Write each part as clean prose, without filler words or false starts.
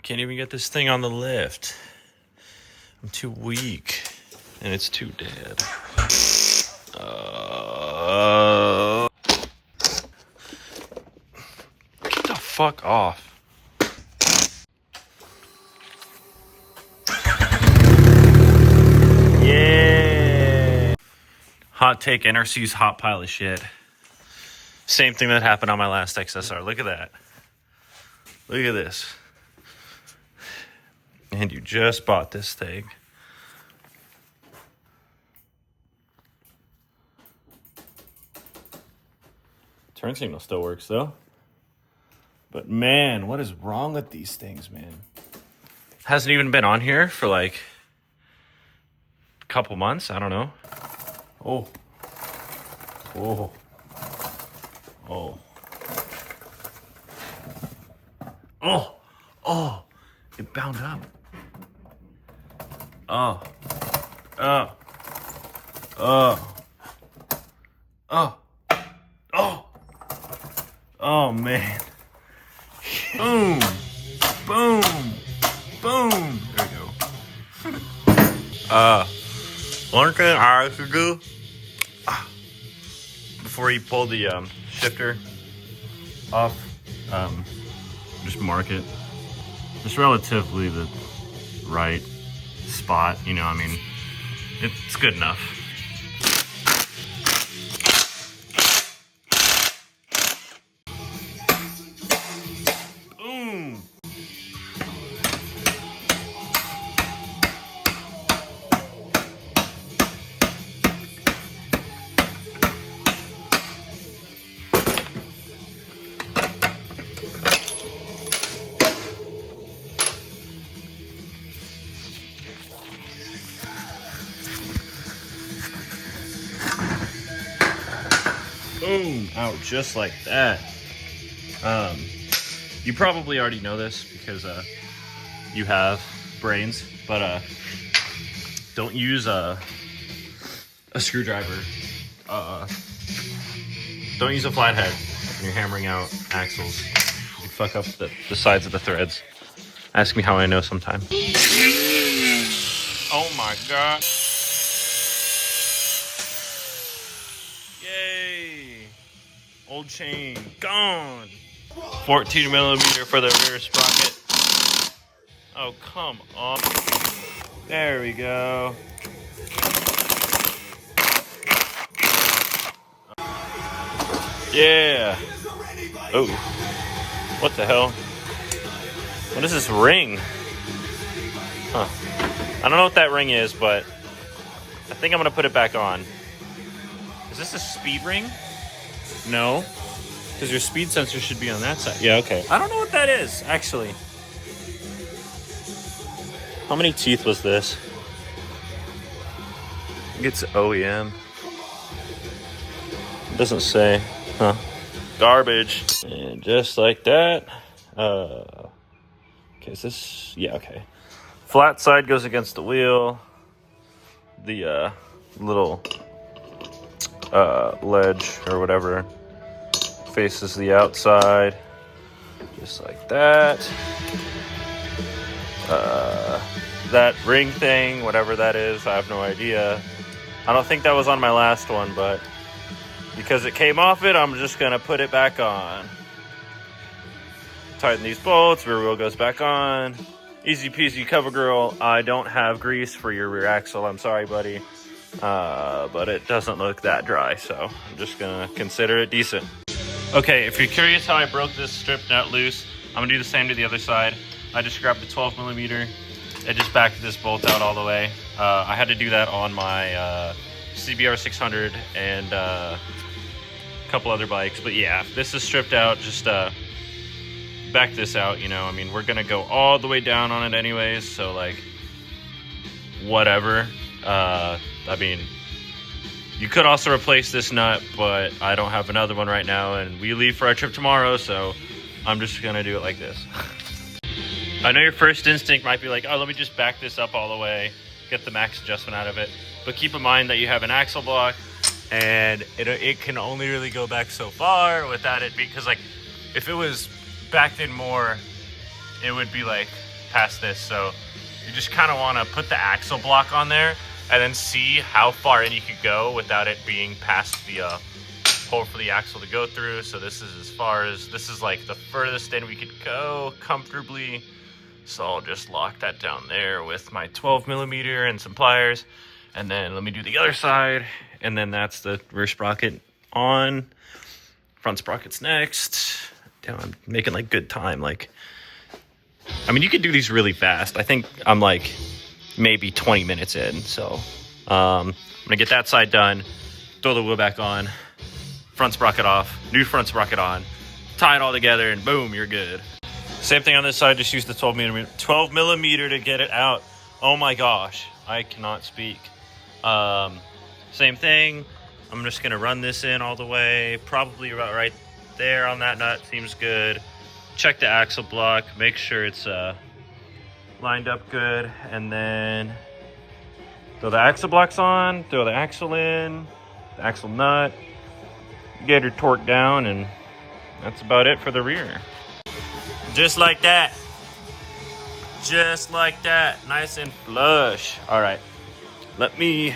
Can't even get this thing on the lift. I'm too weak. And it's too dead. Get the fuck off. Yeah. Hot take, NRC's hot pile of shit. Same thing that happened on my last XSR. Look at that. Look at this. And you just bought this thing. Turn signal still works though. But man, what is wrong with these things, man? Hasn't even been on here for like a couple months. I don't know. Oh. Oh. Oh. Oh. Oh. It bound up. Oh. Oh. Oh. Oh. Oh. Oh, man. Boom. Boom. Boom. There we go. One thing I have to do before you pull the shifter off, just mark it. Just relatively the right spot, you know, I mean, it's good enough. Boom! Boom! Out just like that. You probably already know this because you have brains, but don't use a screwdriver. Don't use a flathead when you're hammering out axles. You fuck up the sides of the threads. Ask me how I know sometime. Oh my god. Yay! Old chain gone. 14 millimeter for the rear sprocket. Oh, come on. There we go. Yeah. Oh. What the hell? What is this ring? Huh. I don't know what that ring is, but I think I'm gonna put it back on. Is this a speed ring? No. Because your speed sensor should be on that side. Yeah, okay. I don't know what that is, actually. How many teeth was this? I think it's OEM. It doesn't say. Huh. Garbage. And just like that. Okay, is this... Yeah, okay. Flat side goes against the wheel. The little ledge or whatever faces the outside, just like that. That ring thing, whatever that is, I have no idea. I don't think that was on my last one, but because it came off it, I'm just gonna put it back on. Tighten these bolts, rear wheel goes back on. Easy peasy, cover girl. I don't have grease for your rear axle, I'm sorry, buddy. But it doesn't look that dry, so I'm just gonna consider it decent. Okay, if you're curious how I broke this strip nut loose, I'm gonna do the same to the other side. I just grabbed the 12 millimeter and just backed this bolt out all the way. I had to do that on my CBR900 and a couple other bikes, but yeah, this is stripped out. Just back this out, you know. I mean, we're gonna go all the way down on it anyways, so like, whatever. I mean, you could also replace this nut, but I don't have another one right now, and we leave for our trip tomorrow, so I'm just gonna do it like this. I know your first instinct might be like, oh, let me just back this up all the way, get the max adjustment out of it, but keep in mind that you have an axle block, and it can only really go back so far without it, because like, if it was backed in more, it would be like past this. So you just kind of want to put the axle block on there and then see how far in you could go without it being past the hole for the axle to go through. So this is like the furthest in we could go comfortably. So I'll just lock that down there with my 12mm and some pliers. And then let me do the other side. And then that's the rear sprocket on. Front sprocket's next. Damn, I'm making like good time. Like, I mean, you could do these really fast. I think I'm like maybe 20 minutes in. So I'm gonna get that side done, throw the wheel back on, front sprocket off, new front sprocket on, tie it all together, and boom, you're good. Same thing on this side, just use the 12mm to get it out. Oh my gosh, I cannot speak. Same thing, I'm just gonna run this in all the way, probably about right there on that nut, seems good. Check the axle block, make sure it's lined up good, and then throw the axle blocks on, throw the axle in, the axle nut, get her torque down, and that's about it for the rear. Just like that. Just like that. Nice and flush. All right. Let me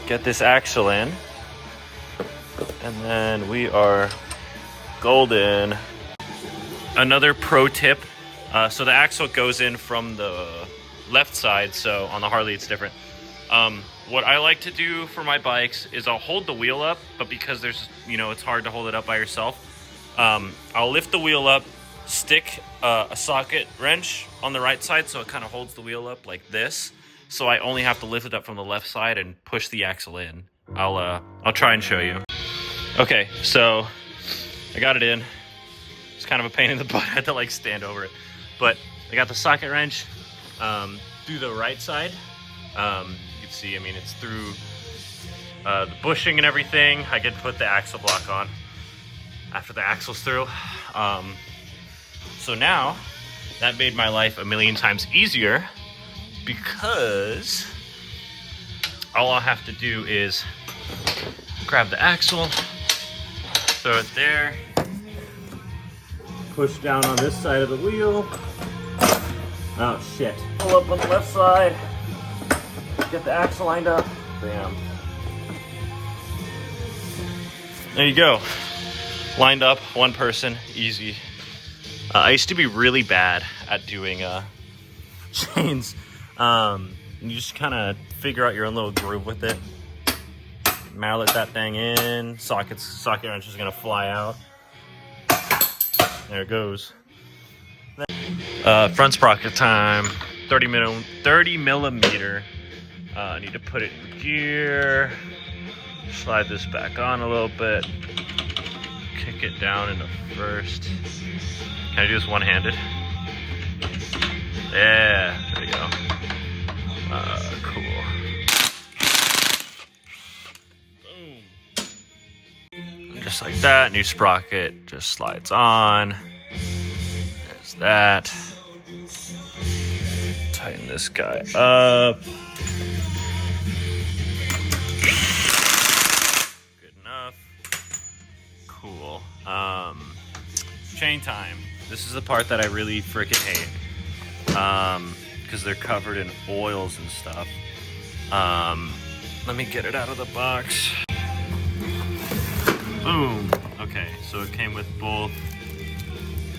get this axle in. And then we are golden. Another pro tip. So the axle goes in from the left side. So on the Harley, it's different. What I like to do for my bikes is I'll hold the wheel up, but because there's, it's hard to hold it up by yourself, I'll lift the wheel up, stick a socket wrench on the right side so it kind of holds the wheel up like this. So I only have to lift it up from the left side and push the axle in. I'll try and show you. Okay, so I got it in. It's kind of a pain in the butt. I had to like stand over it. But I got the socket wrench through the right side. You can see, I mean, it's through the bushing and everything. I get to put the axle block on after the axle's through. So now that made my life a million times easier because all I'll have to do is grab the axle, throw it there, push down on this side of the wheel. Oh shit. Pull up on the left side, get the axle lined up, bam. There you go. Lined up, one person, easy. I used to be really bad at doing chains. You just kind of figure out your own little groove with it. Mallet that thing in. Socket wrench is gonna fly out. There it goes. Front sprocket time. 30mm. I need to put it in gear. Slide this back on a little bit. Kick it down into first. Can I do this one-handed? Yeah, there we go. Cool. Boom. Just like that, new sprocket just slides on. There's that. Tighten this guy up. Good enough. Cool. Chain time. This is the part that I really freaking hate. Because they're covered in oils and stuff. Let me get it out of the box. Boom. Okay, so it came with both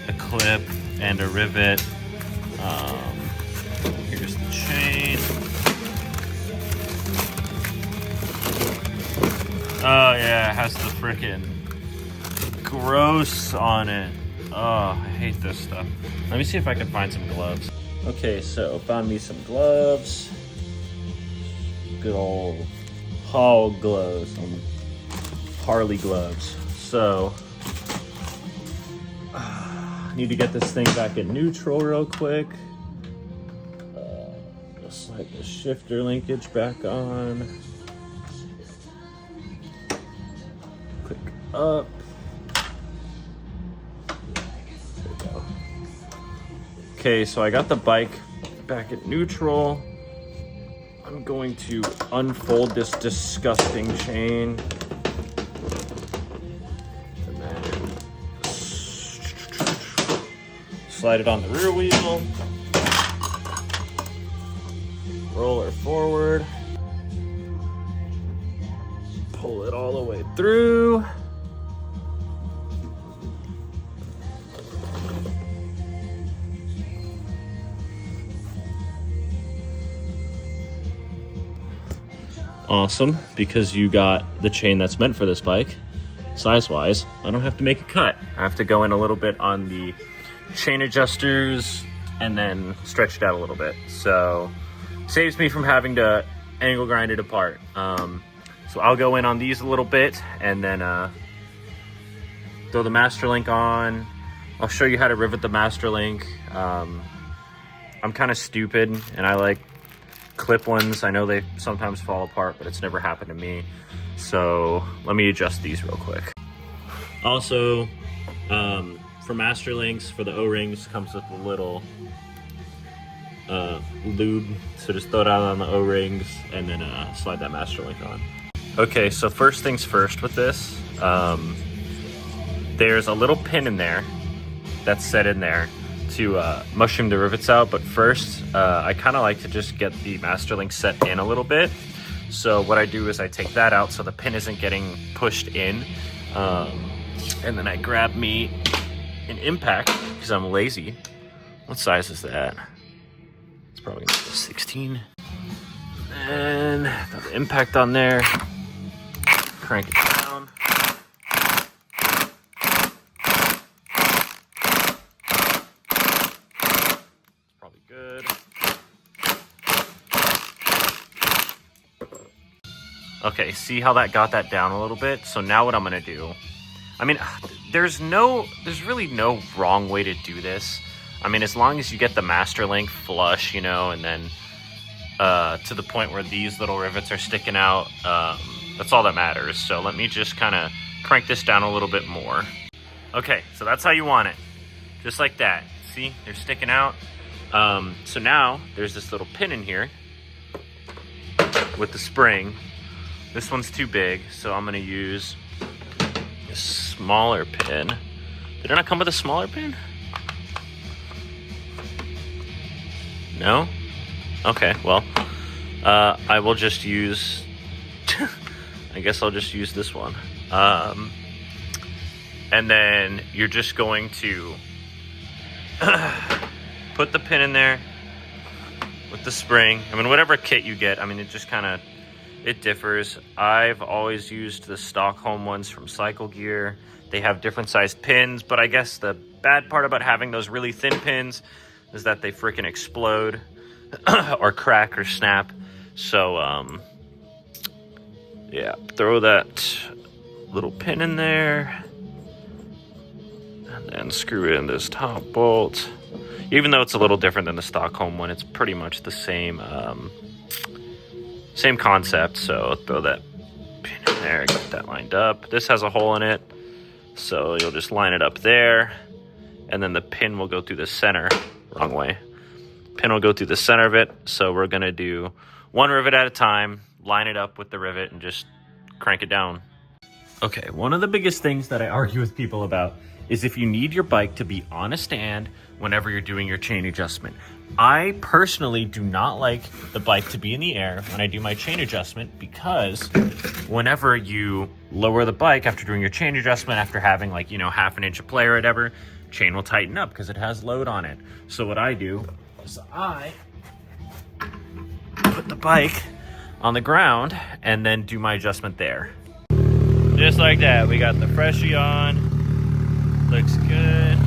a clip and a rivet. Here's the chain. Oh yeah, it has the freaking gross on it. Oh, I hate this stuff. Let me see if I can find some gloves. Okay, so found me some gloves. Good old hog gloves, some Harley gloves. So, need to get this thing back in neutral real quick. Just slide the shifter linkage back on. Click up. Okay, so I got the bike back at neutral. I'm going to unfold this disgusting chain. And then slide it on the rear wheel. Roll her forward. Pull it all the way through. Awesome, because you got the chain that's meant for this bike, size-wise. I don't have to make a cut. I have to go in a little bit on the chain adjusters and then stretch it out a little bit. So saves me from having to angle grind it apart. So I'll go in on these a little bit and then throw the master link on. I'll show you how to rivet the master link. I'm kind of stupid and I like clip ones. I know they sometimes fall apart, but it's never happened to me. So let me adjust these real quick. Also, for master links, for the O-rings, comes with a little lube. So just throw it out on the O-rings and then slide that master link on. Okay, so first things first with this, there's a little pin in there that's set in there to mushroom the rivets out, but first I kind of like to just get the master link set in a little bit. So what I do is I take that out so the pin isn't getting pushed in, and then I grab me an impact because I'm lazy. What size is that? It's probably gonna be a 16. And got the impact on there. Crank it down. Good. Okay, see how that got that down a little bit? So now what I'm gonna do, I mean, there's really no wrong way to do this. I mean, as long as you get the master link flush, you know, and then to the point where these little rivets are sticking out, that's all that matters. So let me just kind of crank this down a little bit more. Okay, so that's how you want it. Just like that. See, they're sticking out. So now there's this little pin in here with the spring. This one's too big, so I'm gonna use a smaller pin. Did it not come with a smaller pin? No? Okay, well, I will just use, I guess I'll just use this one. And then you're just going to put the pin in there with the spring. I mean, whatever kit you get, I mean, it just kind of, it differs. I've always used the Stockholm ones from Cycle Gear. They have different sized pins, but I guess the bad part about having those really thin pins is that they freaking explode or crack or snap. So, yeah, throw that little pin in there and then screw in this top bolt. Even though it's a little different than the Stockholm one, it's pretty much the same same concept. So throw that pin in there, get that lined up. This has a hole in it, so you'll just line it up there, and then the pin will go through the center. Wrong way. Pin will go through the center of it. So we're gonna do one rivet at a time, line it up with the rivet, and just crank it down. Okay, one of the biggest things that I argue with people about is if you need your bike to be on a stand whenever you're doing your chain adjustment. I personally do not like the bike to be in the air when I do my chain adjustment, because whenever you lower the bike after doing your chain adjustment, after having like, you know, half an inch of play or whatever, chain will tighten up because it has load on it. So what I do is I put the bike on the ground and then do my adjustment there. Just like that, we got the freshie on. Looks good.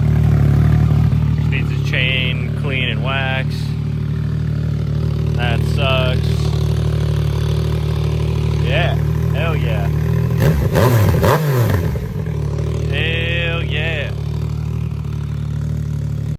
Just needs a chain clean and wax. That sucks. Yeah, hell yeah.